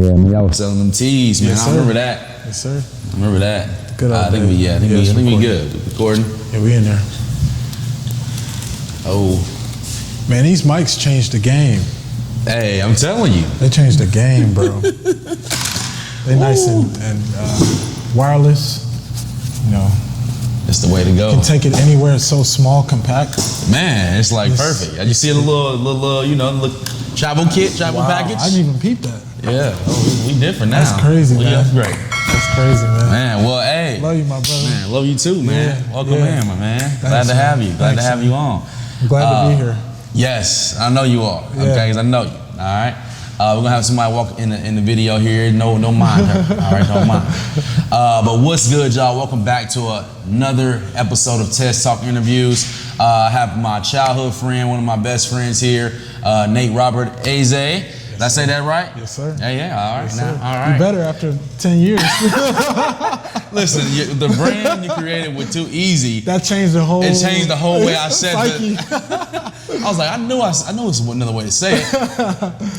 Yeah, man, y'all was selling them teas, man. Yes, I remember that. Yes, sir. I remember that. Good old I think we good. Recording. Yeah, we in there. Oh. Man, these mics changed the game. Hey, I'm telling you. They changed the game, bro. They nice and wireless, you know. That's the way to go. You can take it anywhere. It's so small, compact. Man, it's like perfect. You see a little, you know, little travel package. I didn't even peep that. Yeah, we different now. That's crazy, man. That's great. That's crazy, man. Man, well, hey. Love you, my brother. Man, love you too, man. Yeah, Welcome in, my man. Thanks, glad to have you. Glad Thanks, to have you on. I'm glad to be here. Yes, I know you are. Yeah. Okay, because I know you. All right. We're gonna have somebody walk in the video here. No mind her. All right, don't mind. But what's good, y'all? Welcome back to another episode of TezTalk Interviews. I have my childhood friend, one of my best friends here, Nate Robert-Eze. Did I say that right? Yes, sir. Yeah. All right. Yes, now, sir. all right. You better after 10 years. Listen, the brand you created with Too Easy. That changed the whole. It changed the whole way I said it. I was like, I knew it's another way to say it.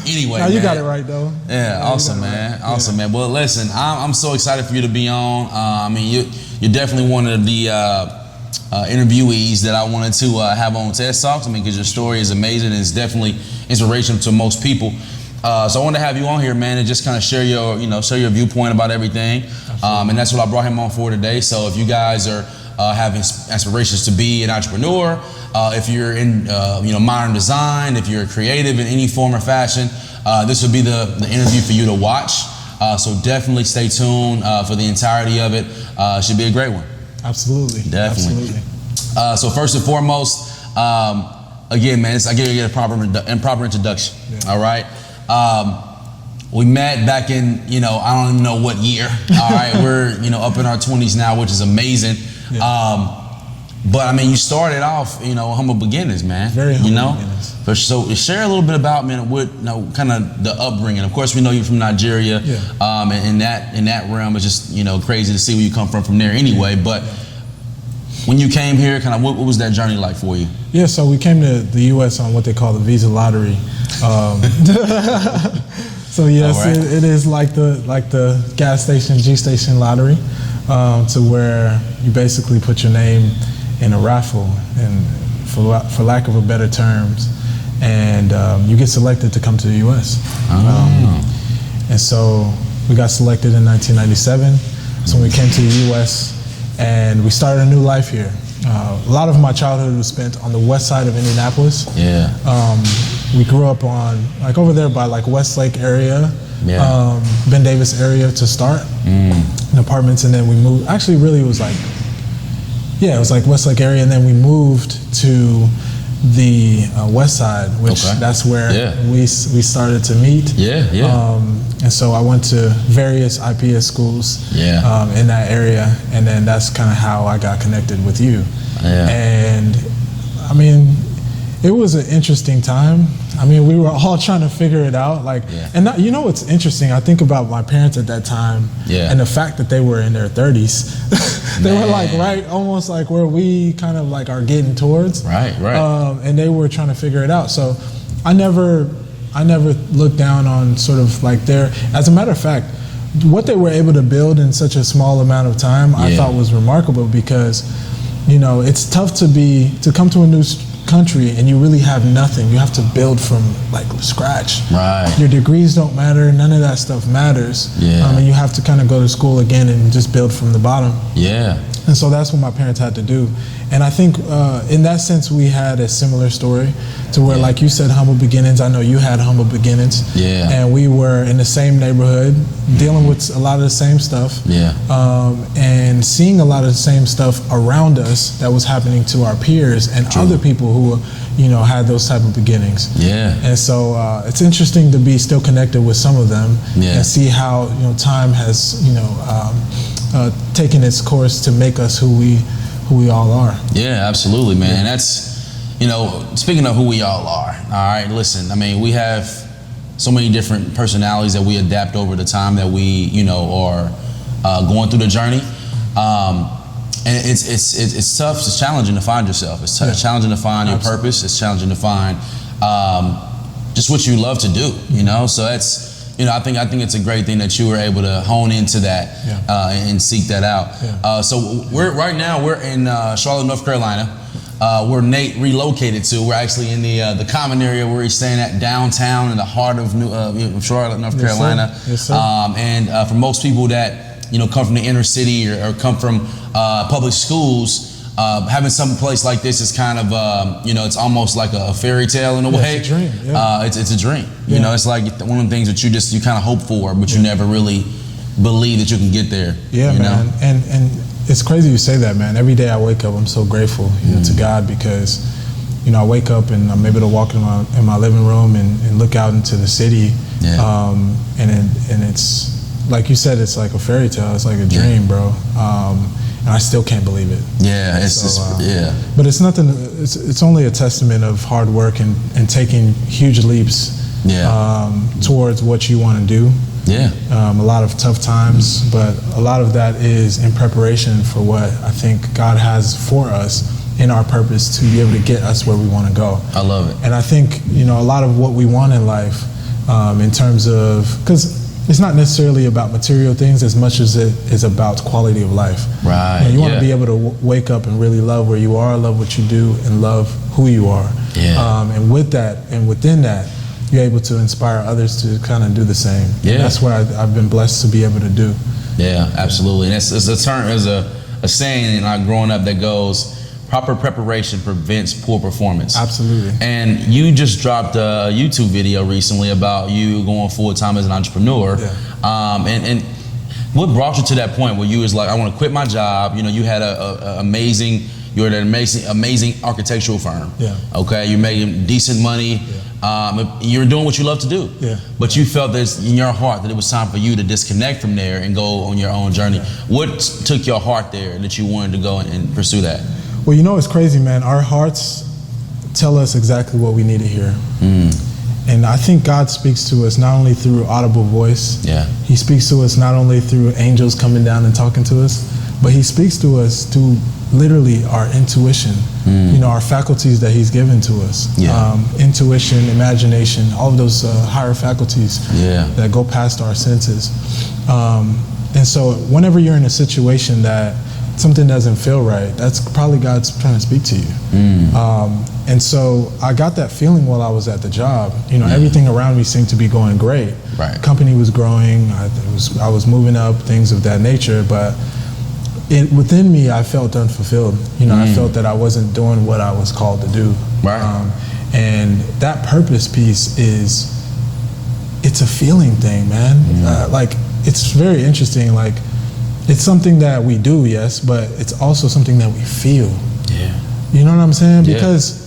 Anyway, you man. got it right though. Yeah, awesome, man. Right. Awesome, man. Well, listen, I'm so excited for you to be on. I mean, you're definitely one of the interviewees that I wanted to have on TezTalks. I mean, because your story is amazing and it's definitely inspirational to most people. So I want to have you on here, man, and just kind of share your viewpoint about everything. And that's what I brought him on for today. So if you guys are having aspirations to be an entrepreneur, if you're in modern design, if you're creative in any form or fashion, this would be the interview for you to watch. So definitely stay tuned for the entirety of it. Should be a great one. Absolutely. Definitely. Absolutely. So first and foremost, again, man, I give you a proper introduction. Yeah. All right. We met back in, I don't even know what year. All right. We're, up in our 20s now, which is amazing. Yeah. But I mean, you started off, humble beginnings, man. Very humble beginnings. So share a little bit about, man, what, kind of the upbringing. Of course, we know you're from Nigeria. Yeah. And in that realm, it's just, crazy to see where you come from there anyway. Yeah. But when you came here, kind of what was that journey like for you? Yeah, so we came to the U.S. on what they call the visa lottery. So yes, right. it is like the gas station, G station lottery, to where you basically put your name in a raffle, and for lack of a better terms, and you get selected to come to the U.S. And so we got selected in 1997. So when we came to the U.S. and we started a new life here. A lot of my childhood was spent on the west side of Indianapolis. Yeah. We grew up on over there by Westlake area, Ben Davis area to start, in apartments, and then we moved. Actually, really, it was Westlake area, and then we moved to the west side, which that's where we started to meet. And so I went to various IPS schools in that area, and then that's kind of how I got connected with you. And I mean, it was an interesting time. I mean, we were all trying to figure it out. And what's interesting? I think about my parents at that time, and the fact that they were in their 30s. They were almost like where we kind of are getting towards. Right. And they were trying to figure it out. So I never looked down on sort of their. As a matter of fact, what they were able to build in such a small amount of time, I thought was remarkable, because it's tough to come to a new country and you really have nothing. You have to build from scratch. Right. Your degrees don't matter. None of that stuff matters. And you have to kind of go to school again and just build from the bottom. Yeah. And so that's what my parents had to do. And I think in that sense, we had a similar story to where, like you said, humble beginnings. I know you had humble beginnings. Yeah. And we were in the same neighborhood, dealing with a lot of the same stuff. Yeah. And seeing a lot of the same stuff around us that was happening to our peers and other people who, had those type of beginnings. Yeah. And so it's interesting to be still connected with some of them and see how, time has, taken its course to make us who we all are. Yeah, absolutely, man. And that's, speaking of who we all are, all right, listen, I mean, we have so many different personalities that we adapt over the time that we, are going through the journey. And it's tough, it's challenging to find yourself. It's challenging to find your purpose. It's challenging to find just what you love to do, So I think it's a great thing that you were able to hone into that and seek that out. So right now we're in Charlotte, North Carolina, where Nate relocated to. We're actually in the common area where he's staying at downtown in the heart of Charlotte, North Carolina. Yes, sir. And for most people that come from the inner city or come from public schools, having some place like this is kind of, it's almost like a fairy tale in a way. It's a dream. Yeah. It's a dream. It's like one of the things that you kind of hope for, but you never really believe that you can get there. Yeah, man. And it's crazy you say that, man. Every day I wake up, I'm so grateful to God because, I wake up and I'm able to walk in my living room and look out into the city. And it's like you said, it's like a fairy tale. It's like a dream, bro. And I still can't believe it. But it's nothing. It's only a testament of hard work and taking huge leaps towards what you want to do. A lot of tough times, but a lot of that is in preparation for what I think God has for us in our purpose to be able to get us where we want to go. I love it. And I think a lot of what we want in life, in terms of, because it's not necessarily about material things as much as it is about quality of life. Right. You want to be able to wake up and really love where you are, love what you do, and love who you are. And with that, and within that, you're able to inspire others to kind of do the same. And that's what I've been blessed to be able to do. Yeah, absolutely. And it's a term, there's a saying growing up that goes, proper preparation prevents poor performance. Absolutely. And you just dropped a YouTube video recently about you going full-time as an entrepreneur. And what brought you to that point where you was like, I want to quit my job? You had you're at an amazing architectural firm. Okay, you're making decent money. You're doing what you love to do. But you felt this in your heart that it was time for you to disconnect from there and go on your own journey. What took your heart there that you wanted to go and pursue that? Well, it's crazy, man. Our hearts tell us exactly what we need to hear. And I think God speaks to us not only through audible voice. He speaks to us not only through angels coming down and talking to us, but he speaks to us through literally our intuition, our faculties that he's given to us. Intuition, imagination, all of those higher faculties that go past our senses. And so whenever you're in a situation that something doesn't feel right, that's probably God's trying to speak to you. And so I got that feeling while I was at the job. Everything around me seemed to be going great. The company was growing, I was moving up, things of that nature, but within me, I felt unfulfilled. I felt that I wasn't doing what I was called to do. And that purpose piece it's a feeling thing, man. It's very interesting. It's something that we do, yes, but it's also something that we feel. You know what I'm saying? Because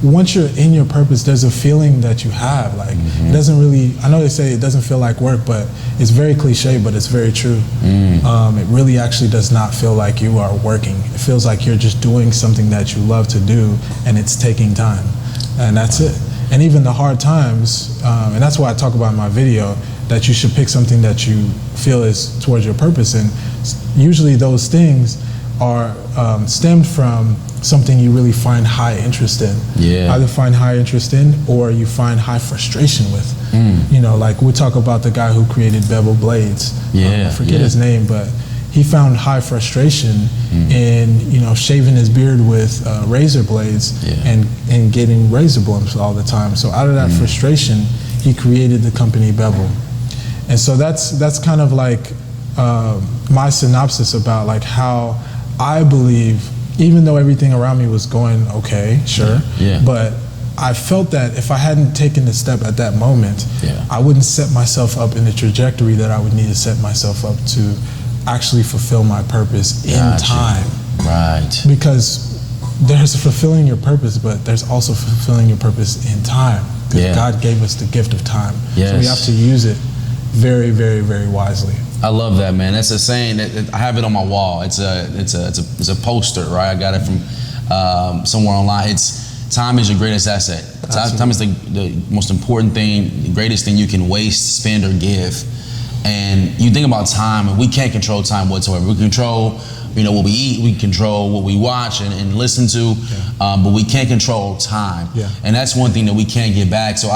once you're in your purpose, there's a feeling that you have. It doesn't really, I know they say it doesn't feel like work, but it's very cliche, but it's very true. It really actually does not feel like you are working. It feels like you're just doing something that you love to do, and it's taking time. And that's it. And even the hard times, and that's why I talk about in my video, that you should pick something that you feel is towards your purpose. And usually those things are stemmed from something you really find high interest in. Either find high interest in or you find high frustration with. Like we talk about the guy who created bevel blades. I forget his name, but he found high frustration in shaving his beard with razor blades and getting razor bumps all the time. So out of that frustration, he created the company Bevel. And so that's kind of like my synopsis about how I believe, even though everything around me was going okay, but I felt that if I hadn't taken the step at that moment, I wouldn't set myself up in the trajectory that I would need to set myself up to actually fulfill my purpose in time. Because there's fulfilling your purpose, but there's also fulfilling your purpose in time. Because God gave us the gift of time. So we have to use it very, very, very wisely. I love that, man. That's a saying that I have it on my wall. It's a poster, right? I got it from somewhere online. It's time is your greatest asset. Time is the most important thing, the greatest thing you can waste, spend, or give. And you think about time, and we can't control time whatsoever. We control, what we eat. We control what we watch and listen to, but we can't control time. And that's one thing that we can't get back. So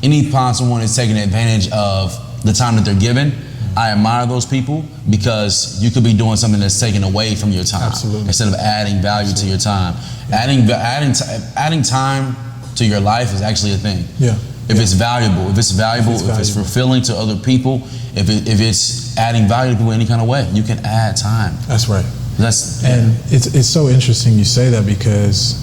any possible one is taking advantage of the time that they're given. I admire those people because you could be doing something that's taken away from your time. Absolutely. Instead of adding value to your time. Adding time to your life is actually a thing. Yeah. If it's valuable, if it's fulfilling to other people, if it's adding value to people in any kind of way, you can add time. That's right. And it's so interesting you say that because,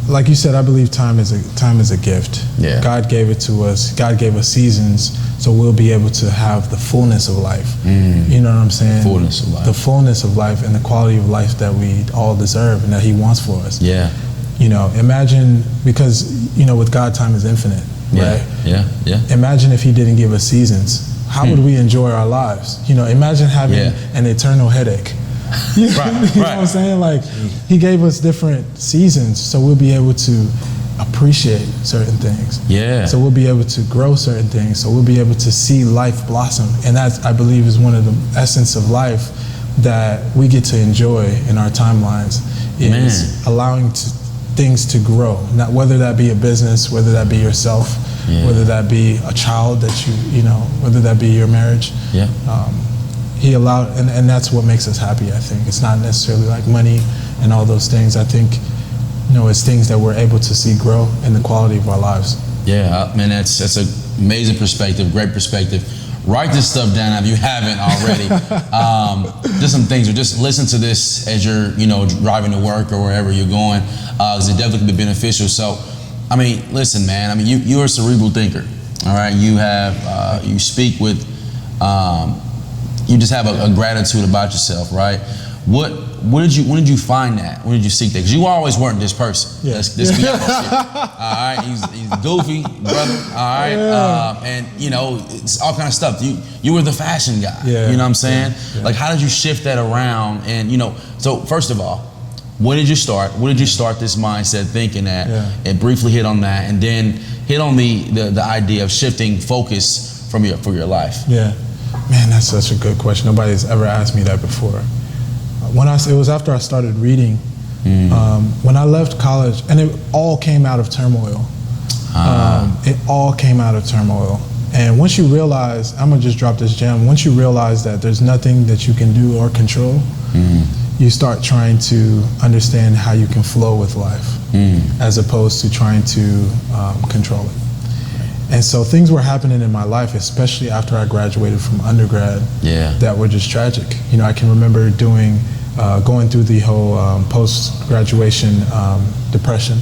like you said, I believe time is a gift. Yeah. God gave it to us. God gave us seasons, so we'll be able to have the fullness of life. You know what I'm saying? Fullness of life. The fullness of life and the quality of life that we all deserve and that He wants for us. Yeah. You know, imagine, because, you know, with God, time is infinite, right? Yeah. Imagine if He didn't give us seasons. How would we enjoy our lives? You know, imagine having an eternal headache. You know what I'm saying? Like, He gave us different seasons, so we'll be able to appreciate certain things. Yeah. So we'll be able to grow certain things. So we'll be able to see life blossom. And that, I believe, is one of the essence of life that we get to enjoy in our timelines, is allowing things to grow. Not whether that be a business, whether that be yourself, whether that be a child that you know, whether that be your marriage. Yeah. He allowed, and that's what makes us happy, I think. It's not necessarily like money and all those things. I think, you know, it's things that we're able to see grow in the quality of our lives. Yeah, man, that's an amazing perspective, great perspective. Write this stuff down if you haven't already. Just some things, or just listen to this as you're, you know, driving to work or wherever you're going, because it definitely can be beneficial. So, I mean, listen, man. I mean, you're a cerebral thinker. All right, you have you speak with, you just have a gratitude about yourself, right? When did you find that? When did you seek that? Because you always weren't this person. Yeah. Let's be honest here. All right, he's goofy, brother. All right, and you know, it's all kind of stuff. You were the fashion guy. Yeah. You know what I'm saying? Yeah. Like, how did you shift that around? And you know, so first of all, when did you start? When did you start this mindset thinking that? And briefly hit on that, and then hit on the idea of shifting focus for your life. Yeah, man, that's such a good question. Nobody's ever asked me that before. It was after I started reading, when I left college, and it all came out of turmoil. It all came out of turmoil. And once you realize, I'm gonna just drop this gem, once you realize that there's nothing that you can do or control, you start trying to understand how you can flow with life, as opposed to trying to control it. And so things were happening in my life, especially after I graduated from undergrad, that were just tragic. You know, I can remember going through the whole post-graduation depression,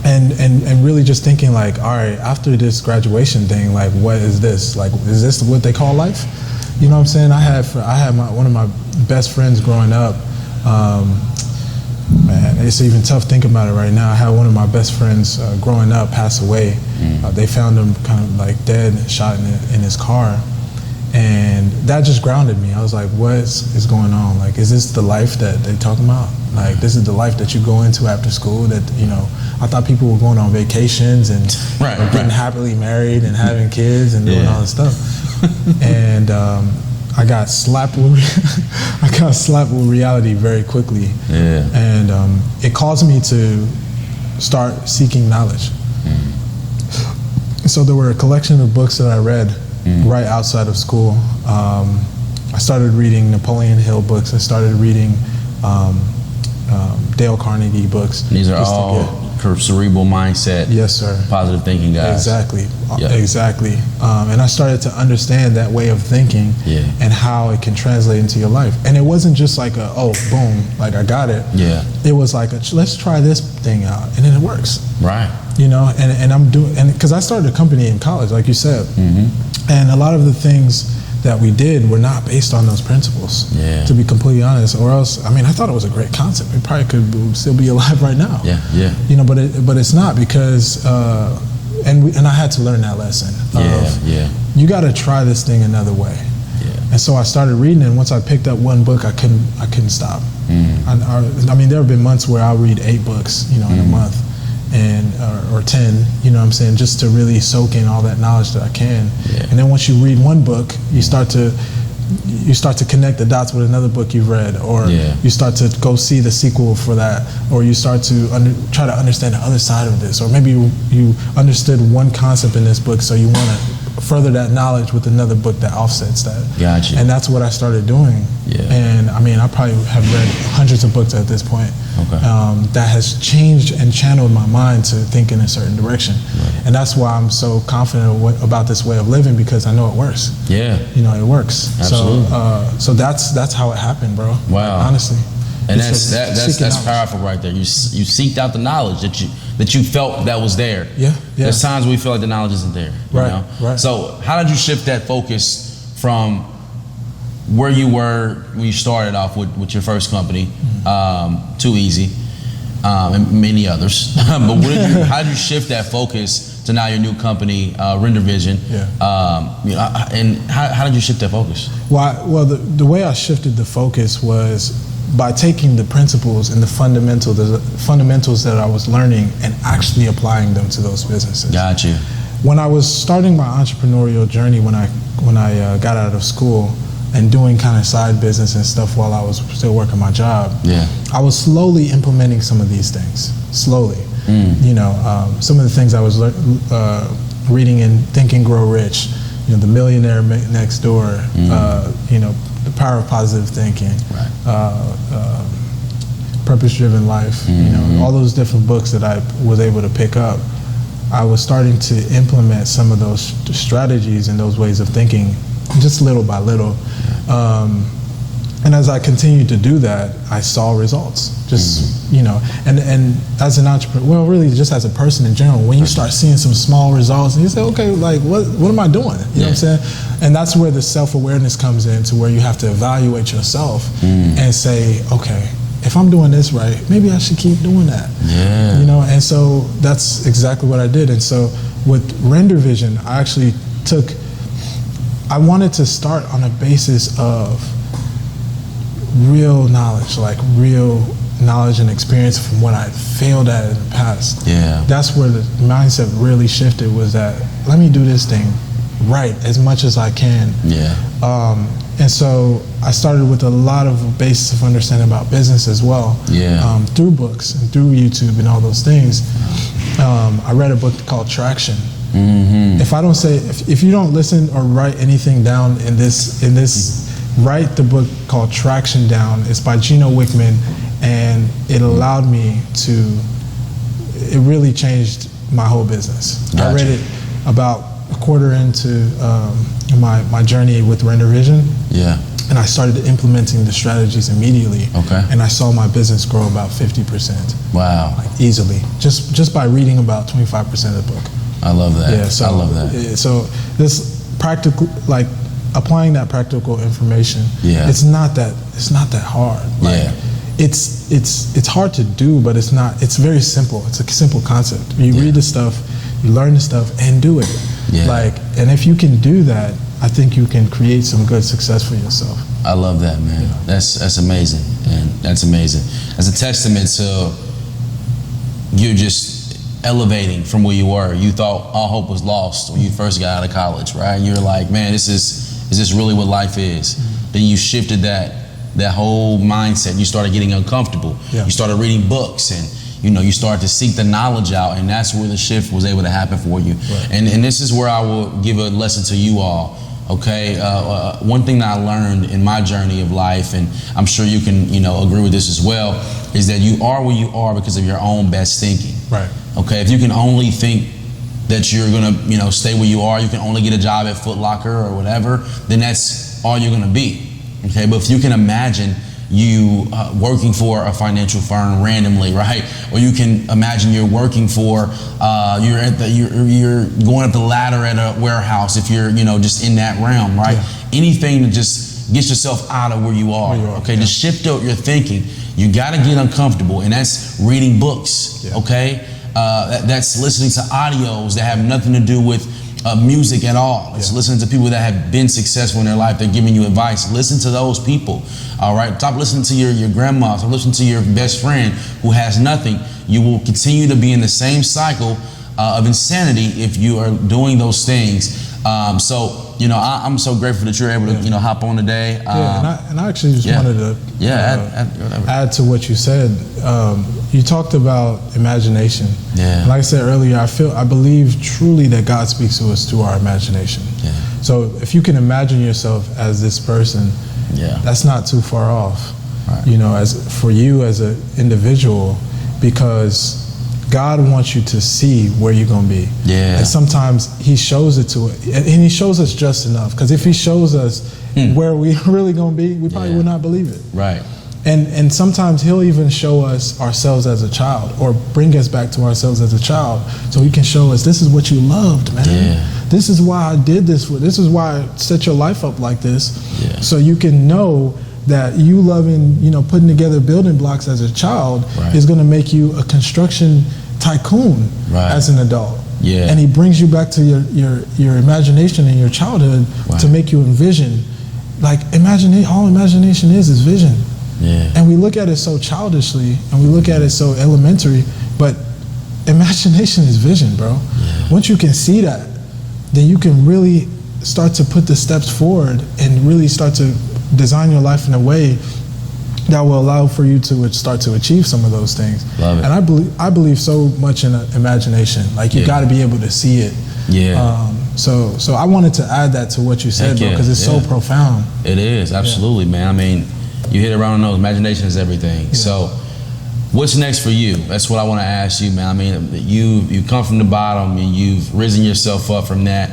and really just thinking like, all right, after this graduation thing, like, what is this? Like, is this what they call life? You know what I'm saying? I had one of my best friends growing up. Man, it's even tough thinking about it right now. I had one of my best friends growing up pass away. They found him kind of like dead, shot in his car. And that just grounded me. I was like, what is going on? Like, is this the life that they're talking about? Like, this is the life that you go into after school that, you know, I thought people were going on vacations and getting happily married and having kids and doing all this stuff. And I got slapped with reality very quickly. And it caused me to start seeking knowledge. So there were a collection of books that I read right outside of school. I started reading Napoleon Hill books. I started reading Dale Carnegie books. These are all cerebral mindset. Yes, sir. Positive thinking guys. Exactly. Exactly. And I started to understand that way of thinking and how it can translate into your life. And it wasn't just like boom, like I got it. It was like let's try this thing out, and then it works. Right. You know, and I'm doing, and because I started a company in college, like you said, and a lot of the things that we did were not based on those principles, to be completely honest, or else, I mean, I thought it was a great concept. It probably could still be alive right now. You know, but it's not, because, and I had to learn that lesson of, you got to try this thing another way. And so I started reading, and once I picked up one book, I couldn't stop. I mean, there have been months where I'll read 8 books, you know, in a month, and or 10, you know what I'm saying, just to really soak in all that knowledge that I can. And then once you read one book, you start to you start to connect the dots with another book you've read, or you start to go see the sequel for that, or you start to try to understand the other side of this, or maybe you understood one concept in this book, so you want to further that knowledge with another book that offsets that. Gotcha. And that's what I started doing. Yeah. And I mean, I probably have read hundreds of books at this point. Okay. That has changed and channeled my mind to think in a certain direction. Right. And that's why I'm so confident about this way of living, because I know it works. Yeah. You know, it works. Absolutely. So that's how it happened, bro. Wow. Like, honestly. And that's powerful right there. You seeked out the knowledge that you felt that was there. Yeah. There's times we feel like the knowledge isn't there. You know? Right. So how did you shift that focus from where you were when you started off with your first company, Too Easy, and many others? But how did you shift that focus to now your new company, Rndrvsn? Yeah. And how did you shift that focus? Well, the way I shifted the focus was by taking the principles and the fundamentals that I was learning and actually applying them to those businesses. Got you. When I was starting my entrepreneurial journey, when I got out of school and doing kind of side business and stuff while I was still working my job, I was slowly implementing some of these things. Slowly. You know, some of the things I was reading in Think and Grow Rich, you know, the Billionaire Next Door, you know, The Power of Positive Thinking, Purpose-Driven Life, you know, all those different books that I was able to pick up. I was starting to implement some of those strategies and those ways of thinking, just little by little. And as I continued to do that, I saw results. Just, you know, and as an entrepreneur, well, really just as a person in general, when you start seeing some small results and you say, okay, like what am I doing? You know what I'm saying? And that's where the self-awareness comes in, to where you have to evaluate yourself and say, okay, if I'm doing this right, maybe I should keep doing that. Yeah. You know, and so that's exactly what I did. And so with Rndrvsn, I actually I wanted to start on a basis of real knowledge, like real knowledge and experience from what I failed at in the past. Yeah. That's where the mindset really shifted, was that let me do this thing right as much as I can. Yeah. And so I started with a lot of basis of understanding about business as well. Yeah. Through books and through YouTube and all those things. I read a book called Traction. If you don't listen or write anything down in this, write the book called Traction down. It's by Gino Wickman, and it allowed me to, it really changed my whole business. Gotcha. I read it about a quarter into my journey with Rndrvsn. Yeah. And I started implementing the strategies immediately. Okay. And I saw my business grow about 50%. Wow. Like easily. Just by reading about 25% of the book. I love that. Yeah, so I love that. So this practical, like applying that practical information, it's not that hard. Like, it's hard to do, but it's very simple. It's a simple concept. You read the stuff, you learn the stuff, and do it. Yeah. Like, and if you can do that, I think you can create some good success for yourself. I love that, man. Yeah. That's amazing, and that's amazing. As a testament to you just elevating from where you were. You thought all hope was lost when you first got out of college, right? And you're like, man, is this really what life is? Then you shifted that whole mindset. You started getting uncomfortable. Yeah. You started reading books, and you started to seek the knowledge out, and that's where the shift was able to happen for you. Right. And this is where I will give a lesson to you all. Okay, one thing that I learned in my journey of life, and I'm sure you can agree with this as well, is that you are where you are because of your own best thinking. Right. Okay, if you can only think that you're gonna stay where you are, you can only get a job at Foot Locker or whatever, then that's all you're gonna be. Okay, but if you can imagine you working for a financial firm randomly, right? Or you can imagine you're working for, you're going up the ladder at a warehouse if you're, just in that realm, right? Yeah. Anything to just get yourself out of where you are. Okay, just shift out your thinking. You gotta get uncomfortable, and that's reading books, okay? That's listening to audios that have nothing to do with music at all. It's listening to people that have been successful in their life. They're giving you advice. Listen to those people. All right. Stop listening to your grandma. Stop listening to your best friend who has nothing. You will continue to be in the same cycle of insanity if you are doing those things. So I'm so grateful that you're able to hop on today. And I actually just wanted to add to what you said. You talked about imagination. Yeah. And like I said earlier, I believe truly that God speaks to us through our imagination. Yeah. So if you can imagine yourself as this person, that's not too far off. Right. As for you as an individual, because God wants you to see where you're going to be. Yeah. And sometimes he shows it to it. And he shows us just enough. Because if he shows us where we're really going to be, we probably would not believe it. Right. And sometimes he'll even show us ourselves as a child, or bring us back to ourselves as a child, so he can show us, this is what you loved, man. Yeah. This is why I did this. This is why I set your life up like this. Yeah. So you can know that you loving, putting together building blocks as a child is going to make you a construction tycoon as an adult. Yeah. And he brings you back to your imagination and your childhood to make you envision. Like, all imagination is vision. Yeah. And we look at it so childishly, and we look at it so elementary, but imagination is vision, bro. Yeah. Once you can see that, then you can really start to put the steps forward and really start to design your life in a way that will allow for you to start to achieve some of those things. Love it. And I believe so much in imagination. Like, you got to be able to see it. Yeah. So I wanted to add that to what you said, bro, because it's so profound. It is, absolutely, man. I mean, you hit it right on the nose. Imagination is everything. Yeah. So what's next for you? That's what I want to ask you, man. I mean, you come from the bottom, and you've risen yourself up from that.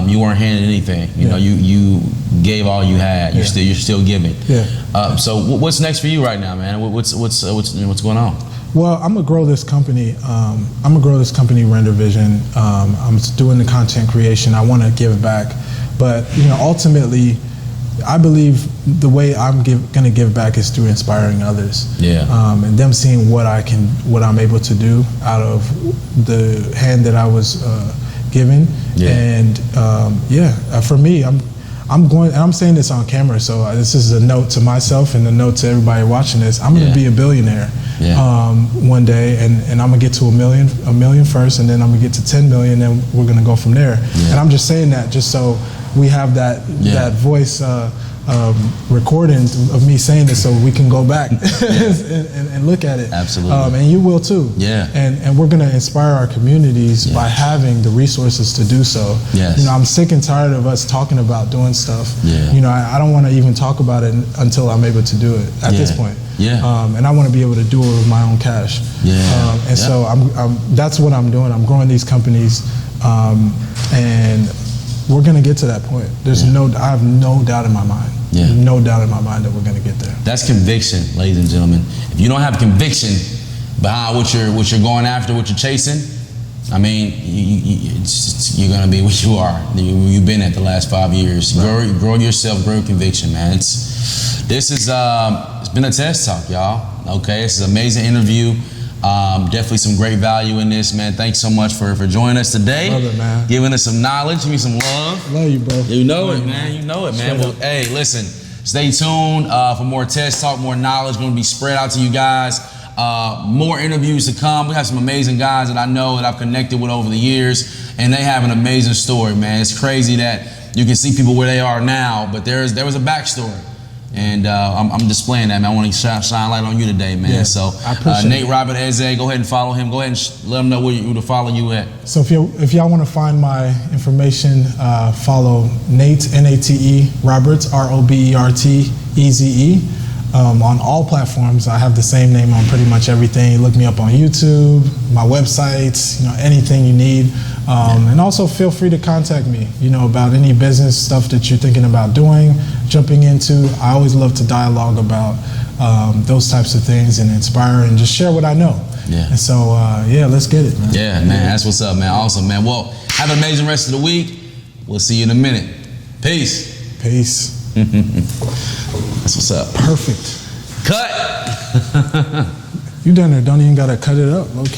You weren't handed anything. You know, you gave all you had. You're still giving. Yeah. So what's next for you right now, man? What's going on? Well, I'm gonna grow this company. Rndrvsn. I'm doing the content creation. I want to give back, but ultimately, I believe the way I'm gonna give back is through inspiring others. Yeah. And them seeing what I'm able to do out of the hand that I was given. Yeah. And for me, I'm going, and I'm saying this on camera, so this is a note to myself and a note to everybody watching this. I'm gonna be a billionaire one day, and I'm gonna get to a million first, and then I'm gonna get to 10 million, and we're gonna go from there. Yeah. And I'm just saying that just so we have that voice recording of me saying this, so we can go back and look at it. Absolutely. And you will too. Yeah. And we're gonna inspire our communities by having the resources to do so. Yes. I'm sick and tired of us talking about doing stuff. Yeah. I don't want to even talk about it until I'm able to do it at this point. Yeah. And I want to be able to do it with my own cash. Yeah. So that's what I'm doing. I'm growing these companies, and we're gonna get to that point. I have no doubt in my mind. Yeah. No doubt in my mind that we're gonna get there. That's conviction, ladies and gentlemen. If you don't have conviction behind what you're going after, what you're chasing, I mean, you're gonna be what you are. You've been at the last 5 years. Right. Grow yourself, grow journey, man. It's been a TezTalk, y'all. Okay, this is an amazing interview. Definitely some great value in this, man. Thanks so much for joining us today. Love it, man. Giving us some knowledge, give me some love. Love you, bro. You know it, man. You know it, man. Well, hey, listen, stay tuned for more TezTalk, more knowledge going to be spread out to you guys. More interviews to come. We have some amazing guys that I know that I've connected with over the years, and they have an amazing story, man. It's crazy that you can see people where they are now, but there was a backstory. And I'm displaying that, man. I want to shine light on you today, man. Yeah, so Nate Robert-Eze, go ahead and follow him. Go ahead and let him know where to follow you at. So if y'all want to find my information, follow Nate, Nate Roberts, Roberteze. On all platforms. I have the same name on pretty much everything. Look me up on YouTube, my websites, anything you need. And also feel free to contact me, about any business stuff that you're thinking about doing, jumping into. I always love to dialogue about those types of things and inspire and just share what I know. Yeah. And so, let's get it, man. Yeah, man, that's what's up, man. Awesome, man. Well, have an amazing rest of the week. We'll see you in a minute. Peace. Peace. That's what's up. Perfect. Cut. You done there, don't even gotta cut it up, low key.